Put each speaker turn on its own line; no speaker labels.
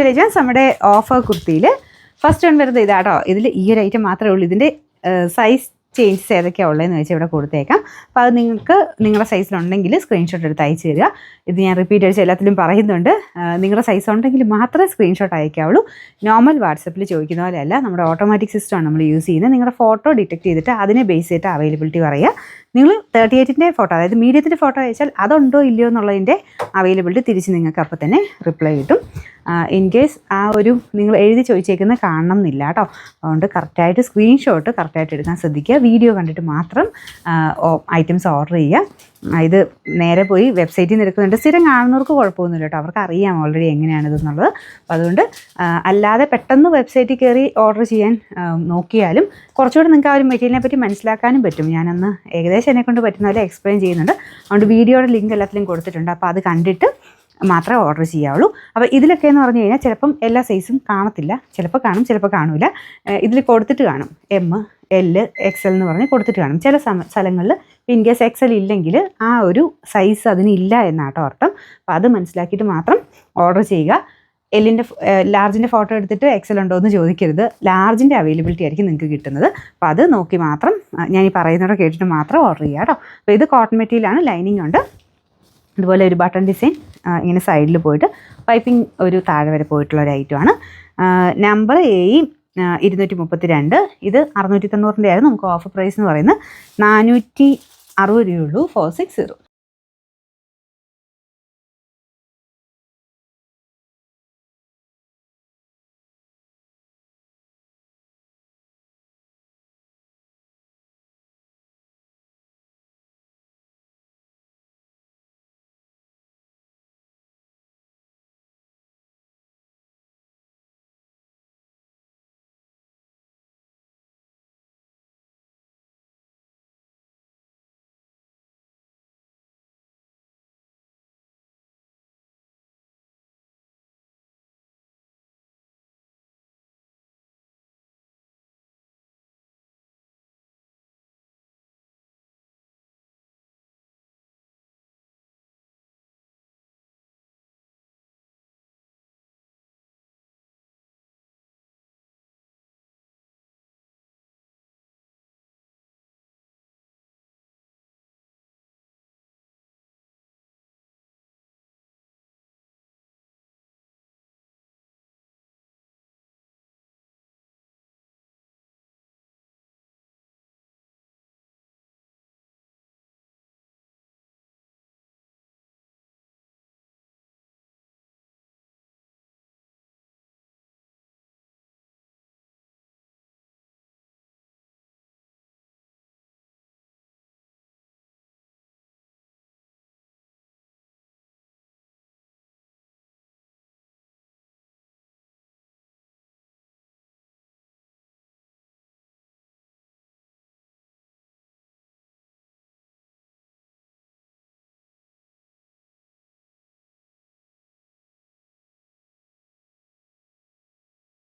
വില്ലേജൻസ് നമ്മുടെ offer കുർത്തിയിൽ first one വരുന്നത് ഇതാട്ടോ. ഇതിൽ ഈ ഒരു ഐറ്റം മാത്രമേ ഉള്ളൂ. ഇതിൻ്റെ സൈസ് ചേഞ്ചസ് ഏതൊക്കെയാണ് ഉള്ളതെന്ന് വെച്ചാൽ ഇവിടെ കൊടുത്തേക്കാം. അപ്പോൾ അത് നിങ്ങൾക്ക് നിങ്ങളുടെ സൈസിലുണ്ടെങ്കിൽ സ്ക്രീൻഷോട്ട് എടുത്ത് അയച്ചു തരിക. ഇത് ഞാൻ റിപ്പീറ്റ് അടിച്ച് എല്ലാത്തിലും പറയുന്നുണ്ട്. നിങ്ങളുടെ സൈസ് ഉണ്ടെങ്കിൽ മാത്രമേ സ്ക്രീൻഷോട്ട് അയക്കാവുള്ളൂ. നോർമൽ വാട്സപ്പിൽ ചോദിക്കുന്ന പോലെയല്ല, നമ്മുടെ ഓട്ടോമാറ്റിക് സിസ്റ്റമാണ് നമ്മൾ യൂസ് ചെയ്യുന്നത്. നിങ്ങളുടെ ഫോട്ടോ ഡിറ്റക്ട് ചെയ്തിട്ട് അതിനെ ബേസ് ചെയ്തിട്ട് അവൈലബിലിറ്റി പറയുക. നിങ്ങൾ 38-ൻ്റെ ഫോട്ടോ, അതായത് മീഡിയത്തിൻ്റെ ഫോട്ടോ അയച്ചാൽ അതുണ്ടോ ഇല്ലയോ എന്നുള്ളതിൻ്റെ അവൈലബിലിറ്റി തിരിച്ച് നിങ്ങൾക്ക് അപ്പോൾ തന്നെ റിപ്ലൈ കിട്ടും. ഇൻ കേസ് ആ ഒരു നിങ്ങൾ എഴുതി ചോദിച്ചേക്കുന്നത് കാണണം എന്നില്ല കേട്ടോ. അതുകൊണ്ട് കറക്റ്റായിട്ട് സ്ക്രീൻഷോട്ട് കറക്റ്റായിട്ട് എടുക്കാൻ ശ്രദ്ധിക്കുക. വീഡിയോ കണ്ടിട്ട് മാത്രം ഐറ്റംസ് ഓർഡർ ചെയ്യുക. ഇത് നേരെ പോയി വെബ്സൈറ്റിൽ നിന്ന് എടുക്കുന്നുണ്ട്. സ്ഥിരം കാണുന്നവർക്ക് കുഴപ്പമൊന്നുമില്ല കേട്ടോ, അവർക്ക് അറിയാം ഓൾറെഡി എങ്ങനെയാണിതെന്നുള്ളത്. അപ്പോൾ അതുകൊണ്ട് അല്ലാതെ പെട്ടെന്ന് വെബ്സൈറ്റിൽ കയറി ഓർഡർ ചെയ്യാൻ നോക്കിയാലും കുറച്ചുകൂടെ നിങ്ങൾക്ക് ആ ഒരു മെറ്റീരിയലിനെ പറ്റി മനസ്സിലാക്കാനും പറ്റും. ഞാനന്ന് ഏകദേശം എന്നെക്കൊണ്ട് പറ്റുന്ന പോലെ എക്സ്പ്ലെയിൻ ചെയ്യുന്നുണ്ട്. അതുകൊണ്ട് വീഡിയോയുടെ ലിങ്ക് എല്ലാത്തിലും കൊടുത്തിട്ടുണ്ട്. അപ്പോൾ അത് കണ്ടിട്ട് മാത്രമേ ഓർഡർ ചെയ്യാവുള്ളൂ. അപ്പോൾ ഇതിലൊക്കെ എന്ന് പറഞ്ഞു കഴിഞ്ഞാൽ ചിലപ്പം എല്ലാ സൈസും കാണത്തില്ല, ചിലപ്പോൾ കാണും ചിലപ്പോൾ കാണില്ല. ഇതിൽ കൊടുത്തിട്ട് കാണും M, L, XL എന്ന് പറഞ്ഞ് കൊടുത്തിട്ട് കാണും. ചില സ്ഥലങ്ങളിൽ ഇൻ കേസ് XL ഇല്ലെങ്കിൽ ആ ഒരു സൈസ് അതിനില്ല എന്നാട്ടോ അർത്ഥം. അപ്പോൾ അത് മനസ്സിലാക്കിയിട്ട് മാത്രം ഓർഡർ ചെയ്യുക. ലാർജിൻ്റെ ഫോട്ടോ എടുത്തിട്ട് XL ഉണ്ടോ എന്ന് ചോദിക്കരുത്. ലാർജിൻ്റെ അവൈലബിലിറ്റി ആയിരിക്കും നിങ്ങൾക്ക് കിട്ടുന്നത്. അപ്പോൾ അത് നോക്കി മാത്രം ഞാൻ ഈ പറയുന്നതോടെ കേട്ടിട്ട് മാത്രം ഓർഡർ ചെയ്യുക കേട്ടോ. അപ്പോൾ ഇത് കോട്ടൺ മെറ്റീരിയലാണ്, ലൈനിങ് ഉണ്ട്. അതുപോലെ ഒരു ബട്ടൺ ഡിസൈൻ ഇങ്ങനെ സൈഡിൽ പോയിട്ട് പൈപ്പിംഗ് ഒരു താഴെ വരെ പോയിട്ടുള്ള ഒരു ഐറ്റമാണ്. Number A232. ഇത് 690 ആയിരുന്നു. നമുക്ക് ഓഫർ പ്രൈസ് എന്ന് പറയുന്നത് 460 രൂപയുള്ളൂ. 460.